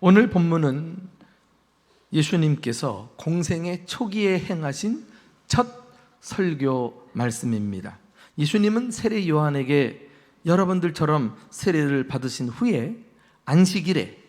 오늘 본문은 예수님께서 공생의 초기에 행하신 첫 설교 말씀입니다. 예수님은 세례 요한에게 여러분들처럼 세례를 받으신 후에 안식일에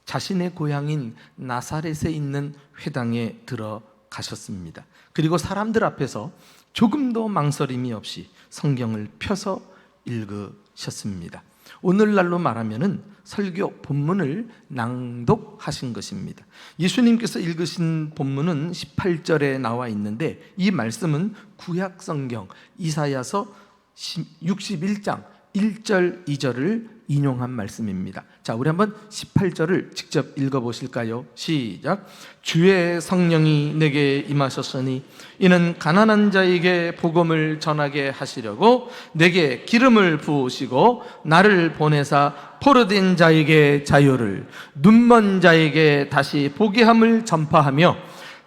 자신의 고향인 나사렛에 있는 회당에 들어가셨습니다. 그리고 사람들 앞에서 조금도 망설임이 없이 성경을 펴서 읽으셨습니다. 오늘날로 말하면은 설교 본문을 낭독하신 것입니다. 예수님께서 읽으신 본문은 18절에 나와 있는데, 이 말씀은 구약 성경 이사야서 61장 1절 2절을 인용한 말씀입니다. 자, 우리 한번 18절을 직접 읽어보실까요? 시작. 주의 성령이 내게 임하셨으니 이는 가난한 자에게 복음을 전하게 하시려고 내게 기름을 부으시고 나를 보내사 포로된 자에게 자유를, 눈먼 자에게 다시 보게 함을 전파하며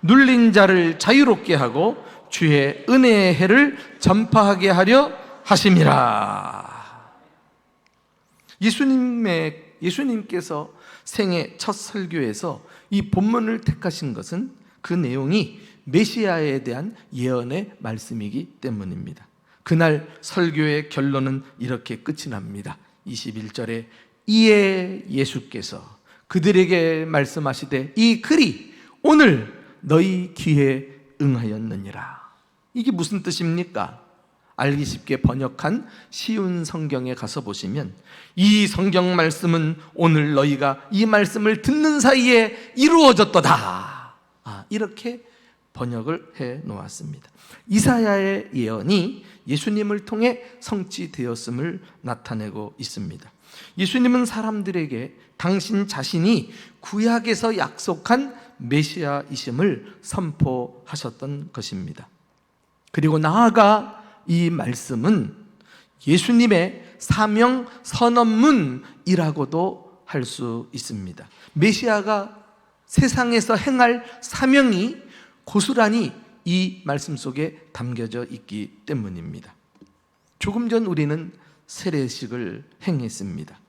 눌린 자를 자유롭게 하고 주의 은혜의 해를 전파하게 하려 하심이라. 예수님께서 생애 첫 설교에서 이 본문을 택하신 것은 그 내용이 메시아에 대한 예언의 말씀이기 때문입니다. 그날 설교의 결론은 이렇게 끝이 납니다. 21절에 이에 예수께서 그들에게 말씀하시되 이 글이 오늘 너희 귀에 응하였느니라. 이게 무슨 뜻입니까? 알기 쉽게 번역한 쉬운 성경에 가서 보시면 이 성경 말씀은 오늘 너희가 이 말씀을 듣는 사이에 이루어졌도다, 이렇게 번역을 해 놓았습니다. 이사야의 예언이 예수님을 통해 성취되었음을 나타내고 있습니다. 예수님은 사람들에게 당신 자신이 구약에서 약속한 메시아이심을 선포하셨던 것입니다. 그리고 나아가 이 말씀은 예수님의 사명 선언문이라고도 할 수 있습니다. 메시아가 세상에서 행할 사명이 고스란히 이 말씀 속에 담겨져 있기 때문입니다. 조금 전 우리는 세례식을 행했습니다.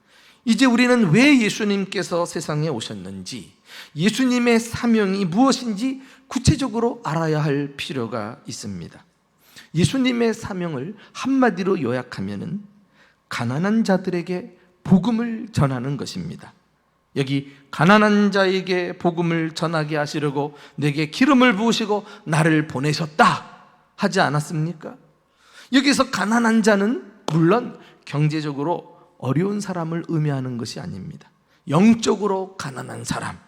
이제 우리는 왜 예수님께서 세상에 오셨는지, 예수님의 사명이 무엇인지 구체적으로 알아야 할 필요가 있습니다. 예수님의 사명을 한마디로 요약하면은 가난한 자들에게 복음을 전하는 것입니다. 여기 가난한 자에게 복음을 전하게 하시려고 내게 기름을 부으시고 나를 보내셨다 하지 않았습니까? 여기서 가난한 자는 물론 경제적으로 어려운 사람을 의미하는 것이 아닙니다. 영적으로 가난한 사람,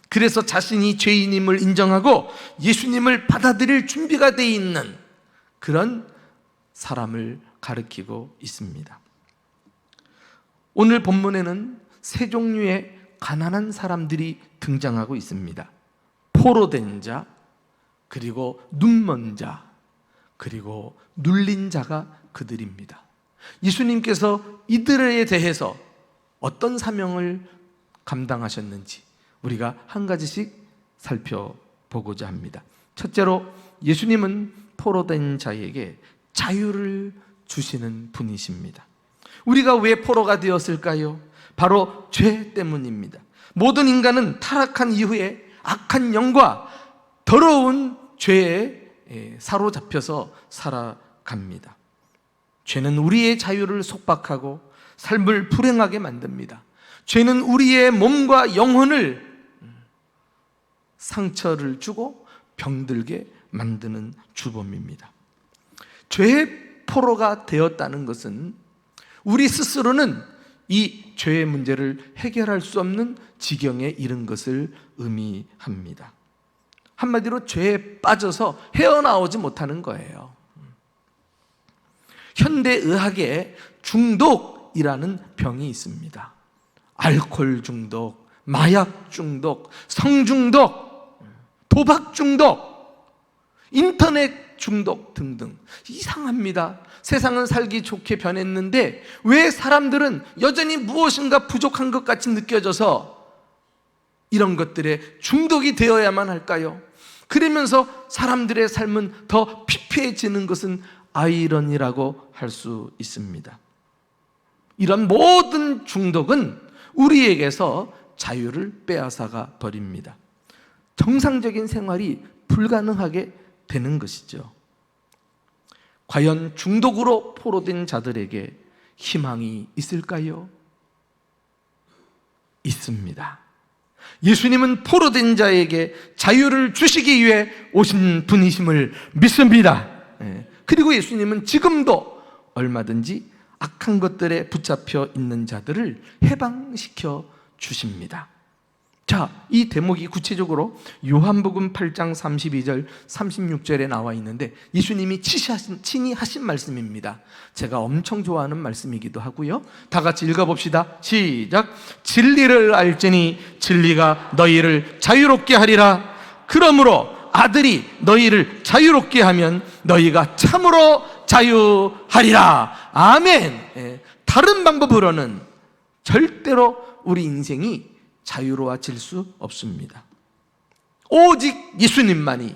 그래서 자신이 죄인임을 인정하고 예수님을 받아들일 준비가 돼 있는 그런 사람을 가리키고 있습니다. 오늘 본문에는 세 종류의 가난한 사람들이 등장하고 있습니다. 포로된 자, 그리고 눈먼 자, 그리고 눌린 자가 그들입니다. 예수님께서 이들에 대해서 어떤 사명을 감당하셨는지 우리가 한 가지씩 살펴보고자 합니다. 첫째로 예수님은 포로된 자에게 자유를 주시는 분이십니다. 우리가 왜 포로가 되었을까요? 바로 죄 때문입니다. 모든 인간은 타락한 이후에 악한 영과 더러운 죄에 사로잡혀서 살아갑니다. 죄는 우리의 자유를 속박하고 삶을 불행하게 만듭니다. 죄는 우리의 몸과 영혼을 상처를 주고 병들게 만드는 주범입니다. 죄의 포로가 되었다는 것은 우리 스스로는 이 죄의 문제를 해결할 수 없는 지경에 이른 것을 의미합니다. 한마디로 죄에 빠져서 헤어나오지 못하는 거예요. 현대의학에 중독이라는 병이 있습니다. 알코올 중독, 마약 중독, 성중독, 도박 중독, 인터넷 중독 등등. 이상합니다. 세상은 살기 좋게 변했는데 왜 사람들은 여전히 무엇인가 부족한 것 같이 느껴져서 이런 것들에 중독이 되어야만 할까요? 그러면서 사람들의 삶은 더 피폐해지는 것은 아이러니라고 할 수 있습니다. 이런 모든 중독은 우리에게서 자유를 빼앗아가 버립니다. 정상적인 생활이 불가능하게 되는 것이죠. 과연 중독으로 포로된 자들에게 희망이 있을까요? 있습니다. 예수님은 포로된 자에게 자유를 주시기 위해 오신 분이심을 믿습니다. 그리고 예수님은 지금도 얼마든지 악한 것들에 붙잡혀 있는 자들을 해방시켜 주십니다. 자, 이 대목이 구체적으로 요한복음 8장 32절 36절에 나와 있는데 예수님이 친히 하신 말씀입니다. 제가 엄청 좋아하는 말씀이기도 하고요. 다 같이 읽어봅시다. 시작. 진리를 알지니 진리가 너희를 자유롭게 하리라. 그러므로 아들이 너희를 자유롭게 하면 너희가 참으로 자유하리라. 아멘. 다른 방법으로는 절대로 우리 인생이 자유로워질 수 없습니다. 오직 예수님만이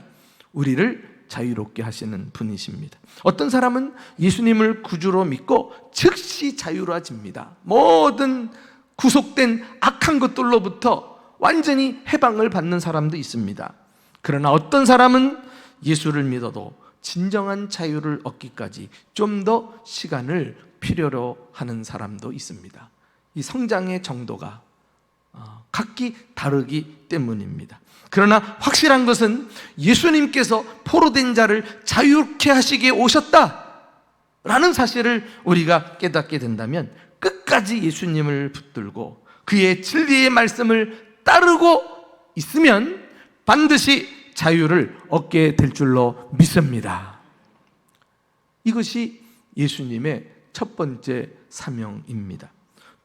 우리를 자유롭게 하시는 분이십니다. 어떤 사람은 예수님을 구주로 믿고 즉시 자유로워집니다. 모든 구속된 악한 것들로부터 완전히 해방을 받는 사람도 있습니다. 그러나 어떤 사람은 예수를 믿어도 진정한 자유를 얻기까지 좀 더 시간을 필요로 하는 사람도 있습니다. 이 성장의 정도가 각기 다르기 때문입니다. 그러나 확실한 것은 예수님께서 포로된 자를 자유롭게 하시기에 오셨다라는 사실을 우리가 깨닫게 된다면 끝까지 예수님을 붙들고 그의 진리의 말씀을 따르고 있으면 반드시 자유를 얻게 될 줄로 믿습니다. 이것이 예수님의 첫 번째 사명입니다.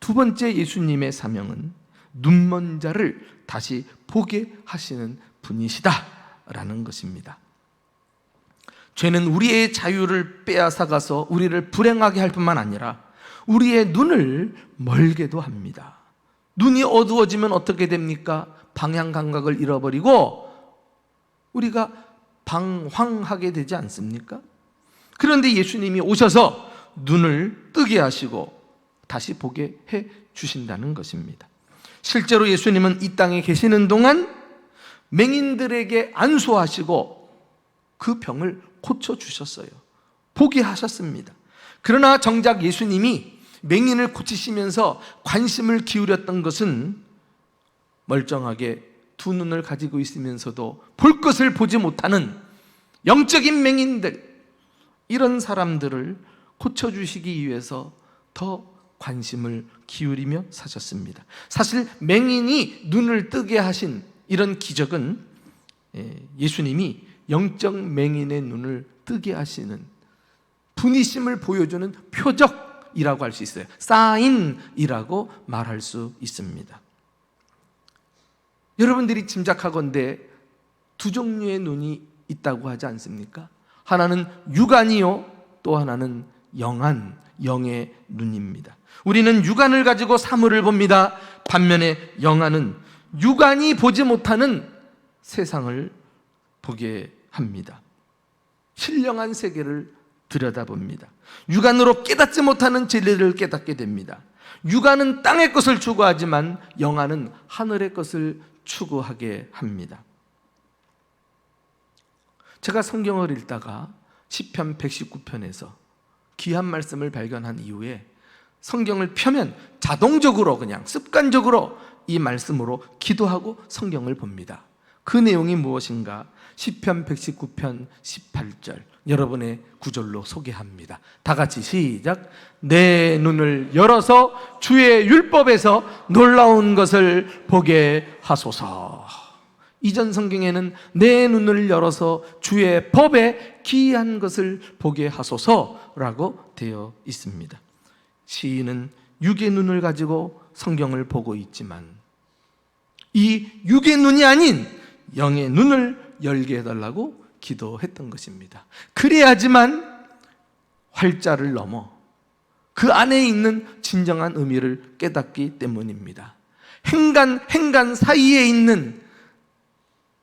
두 번째 예수님의 사명은 눈먼 자를 다시 보게 하시는 분이시다라는 것입니다. 죄는 우리의 자유를 빼앗아가서 우리를 불행하게 할 뿐만 아니라 우리의 눈을 멀게도 합니다. 눈이 어두워지면 어떻게 됩니까? 방향 감각을 잃어버리고 우리가 방황하게 되지 않습니까? 그런데 예수님이 오셔서 눈을 뜨게 하시고 다시 보게 해 주신다는 것입니다. 실제로 예수님은 이 땅에 계시는 동안 맹인들에게 안수하시고 그 병을 고쳐주셨어요. 보게 하셨습니다. 그러나 정작 예수님이 맹인을 고치시면서 관심을 기울였던 것은 멀쩡하게 두 눈을 가지고 있으면서도 볼 것을 보지 못하는 영적인 맹인들, 이런 사람들을 고쳐주시기 위해서 더 관심을 기울이며 사셨습니다. 사실 맹인이 눈을 뜨게 하신 이런 기적은 예수님이 영적 맹인의 눈을 뜨게 하시는 분이심을 보여주는 표적이라고 할 수 있어요. 사인이라고 말할 수 있습니다. 여러분들이 짐작하건대 두 종류의 눈이 있다고 하지 않습니까? 하나는 육안이요, 또 하나는 영안, 영의 눈입니다. 우리는 육안을 가지고 사물을 봅니다. 반면에 영안은 육안이 보지 못하는 세상을 보게 합니다. 신령한 세계를 들여다봅니다. 육안으로 깨닫지 못하는 진리를 깨닫게 됩니다. 육안은 땅의 것을 추구하지만 영안은 하늘의 것을 추구하게 합니다. 제가 성경을 읽다가 시편 119편에서 귀한 말씀을 발견한 이후에 성경을 펴면 자동적으로 그냥 습관적으로 이 말씀으로 기도하고 성경을 봅니다. 그 내용이 무엇인가? 시편 119편 18절 여러분의 구절로 소개합니다. 다 같이 시작. 내 눈을 열어서 주의 율법에서 놀라운 것을 보게 하소서. 이전 성경에는 내 눈을 열어서 주의 법에 기이한 것을 보게 하소서라고 되어 있습니다. 시인은 육의 눈을 가지고 성경을 보고 있지만 이 육의 눈이 아닌 영의 눈을 열게 해달라고 기도했던 것입니다. 그래야지만 활자를 넘어 그 안에 있는 진정한 의미를 깨닫기 때문입니다. 행간 사이에 있는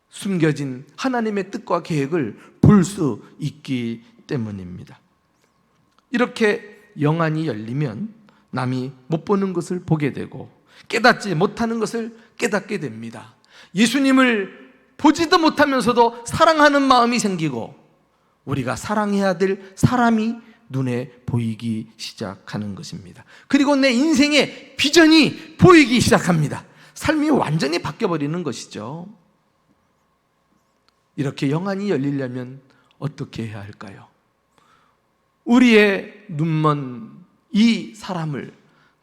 숨겨진 하나님의 뜻과 계획을 볼 수 있기 때문입니다. 이렇게 영안이 열리면 남이 못 보는 것을 보게 되고 깨닫지 못하는 것을 깨닫게 됩니다. 예수님을 보지도 못하면서도 사랑하는 마음이 생기고 우리가 사랑해야 될 사람이 눈에 보이기 시작하는 것입니다. 그리고 내 인생의 비전이 보이기 시작합니다. 삶이 완전히 바뀌어버리는 것이죠. 이렇게 영안이 열리려면 어떻게 해야 할까요? 우리의 눈먼 이 사람을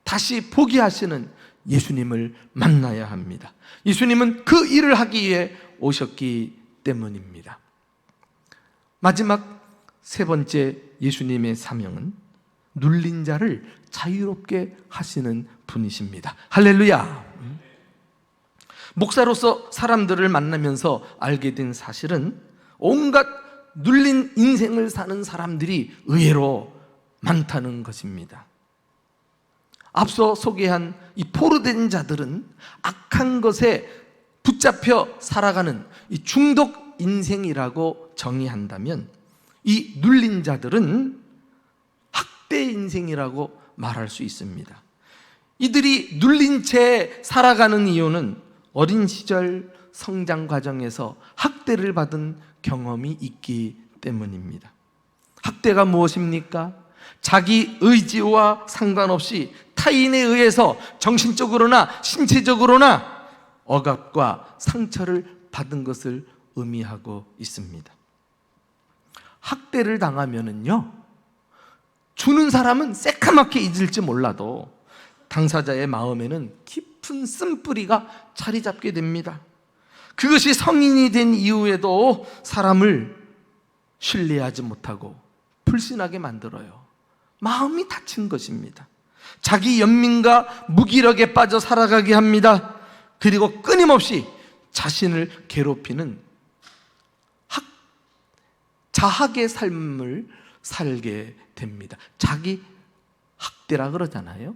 다시 보게 하시는 예수님을 만나야 합니다. 예수님은 그 일을 하기 위해 오셨기 때문입니다. 마지막 세 번째 예수님의 사명은 눌린 자를 자유롭게 하시는 분이십니다. 할렐루야! 목사로서 사람들을 만나면서 알게 된 사실은 온갖 눌린 인생을 사는 사람들이 의외로 많다는 것입니다. 앞서 소개한 이 포로된 자들은 악한 것에 붙잡혀 살아가는 이 중독 인생이라고 정의한다면, 이 눌린 자들은 학대 인생이라고 말할 수 있습니다. 이들이 눌린 채 살아가는 이유는 어린 시절 성장 과정에서 학대를 받은 경험이 있기 때문입니다. 학대가 무엇입니까? 자기 의지와 상관없이 타인에 의해서 정신적으로나 신체적으로나 억압과 상처를 받은 것을 의미하고 있습니다. 학대를 당하면은요, 주는 사람은 새카맣게 잊을지 몰라도 당사자의 마음에는 깊은 쓴뿌리가 자리 잡게 됩니다. 그것이 성인이 된 이후에도 사람을 신뢰하지 못하고 불신하게 만들어요. 마음이 다친 것입니다. 자기 연민과 무기력에 빠져 살아가게 합니다. 그리고 끊임없이 자신을 괴롭히는 자학의 삶을 살게 됩니다. 자기 학대라 그러잖아요.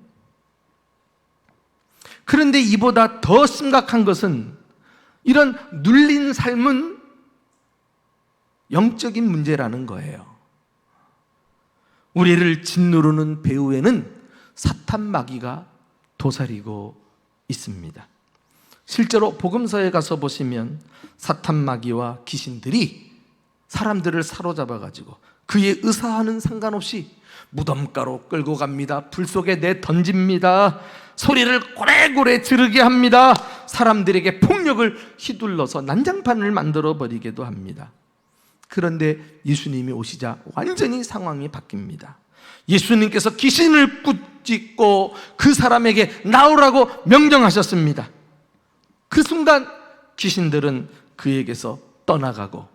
그런데 이보다 더 심각한 것은 이런 눌린 삶은 영적인 문제라는 거예요. 우리를 짓누르는 배후에는 사탄 마귀가 도사리고 있습니다. 실제로 복음서에 가서 보시면 사탄 마귀와 귀신들이 사람들을 사로잡아가지고 그의 의사와는 상관없이 무덤가로 끌고 갑니다. 불 속에 내던집니다. 소리를 고래고래 지르게 합니다. 사람들에게 폭력을 휘둘러서 난장판을 만들어 버리기도 합니다. 그런데 예수님이 오시자 완전히 상황이 바뀝니다. 예수님께서 귀신을 꾸짖고 그 사람에게 나오라고 명령하셨습니다. 그 순간 귀신들은 그에게서 떠나가고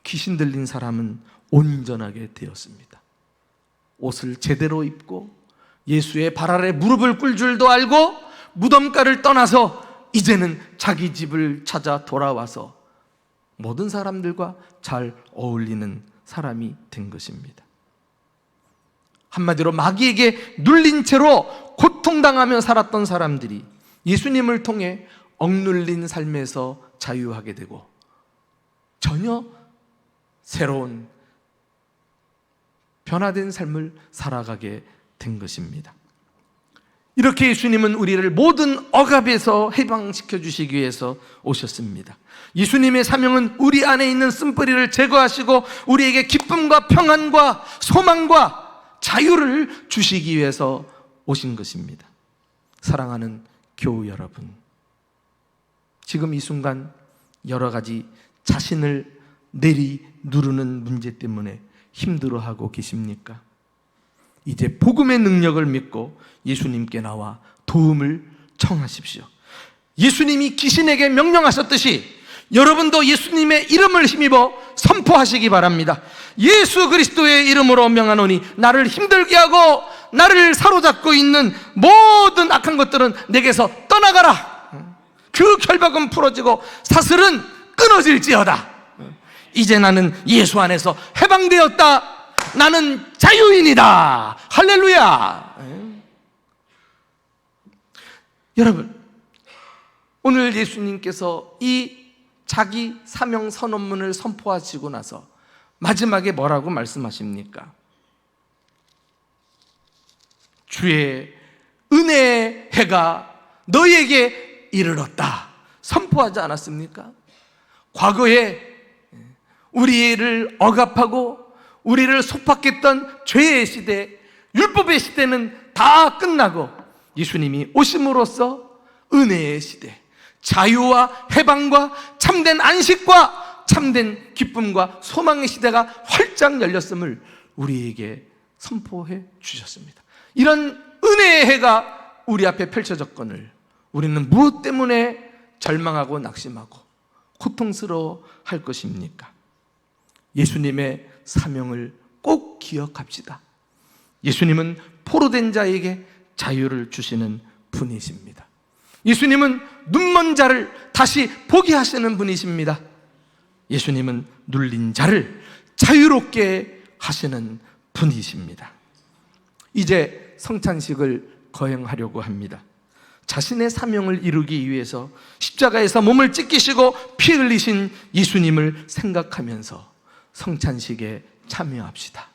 귀신 들린 사람은 온전하게 되었습니다. 옷을 제대로 입고 예수의 발 아래 무릎을 꿇을 줄도 알고 무덤가를 떠나서 이제는 자기 집을 찾아 돌아와서 모든 사람들과 잘 어울리는 사람이 된 것입니다. 한마디로 마귀에게 눌린 채로 고통당하며 살았던 사람들이 예수님을 통해 억눌린 삶에서 자유하게 되고 전혀 새로운 변화된 삶을 살아가게 된 것입니다. 이렇게 예수님은 우리를 모든 억압에서 해방시켜 주시기 위해서 오셨습니다. 예수님의 사명은 우리 안에 있는 쓴뿌리를 제거하시고 우리에게 기쁨과 평안과 소망과 자유를 주시기 위해서 오신 것입니다. 사랑하는 교우 여러분, 지금 이 순간 여러 가지 자신을 누르는 문제 때문에 힘들어하고 계십니까? 이제 복음의 능력을 믿고 예수님께 나와 도움을 청하십시오. 예수님이 귀신에게 명령하셨듯이 여러분도 예수님의 이름을 힘입어 선포하시기 바랍니다. 예수 그리스도의 이름으로 명하노니 나를 힘들게 하고 나를 사로잡고 있는 모든 악한 것들은 내게서 떠나가라. 그 결박은 풀어지고 사슬은 끊어질지어다. 이제 나는 예수 안에서 해방되었다. 나는 자유인이다. 할렐루야. 여러분, 오늘 예수님께서 이 자기 사명 선언문을 선포하시고 나서 마지막에 뭐라고 말씀하십니까? 주의 은혜의 해가 너희에게 이르렀다 선포하지 않았습니까? 과거에 우리를 억압하고 우리를 속박했던 죄의 시대, 율법의 시대는 다 끝나고 예수님이 오심으로써 은혜의 시대, 자유와 해방과 참된 안식과 참된 기쁨과 소망의 시대가 활짝 열렸음을 우리에게 선포해 주셨습니다. 이런 은혜의 해가 우리 앞에 펼쳐졌거늘 우리는 무엇 때문에 절망하고 낙심하고 고통스러워 할 것입니까? 예수님의 사명을 꼭 기억합시다. 예수님은 포로된 자에게 자유를 주시는 분이십니다. 예수님은 눈먼 자를 다시 보게 하시는 분이십니다. 예수님은 눌린 자를 자유롭게 하시는 분이십니다. 이제 성찬식을 거행하려고 합니다. 자신의 사명을 이루기 위해서 십자가에서 몸을 찢기시고 피 흘리신 예수님을 생각하면서 성찬식에 참여합시다.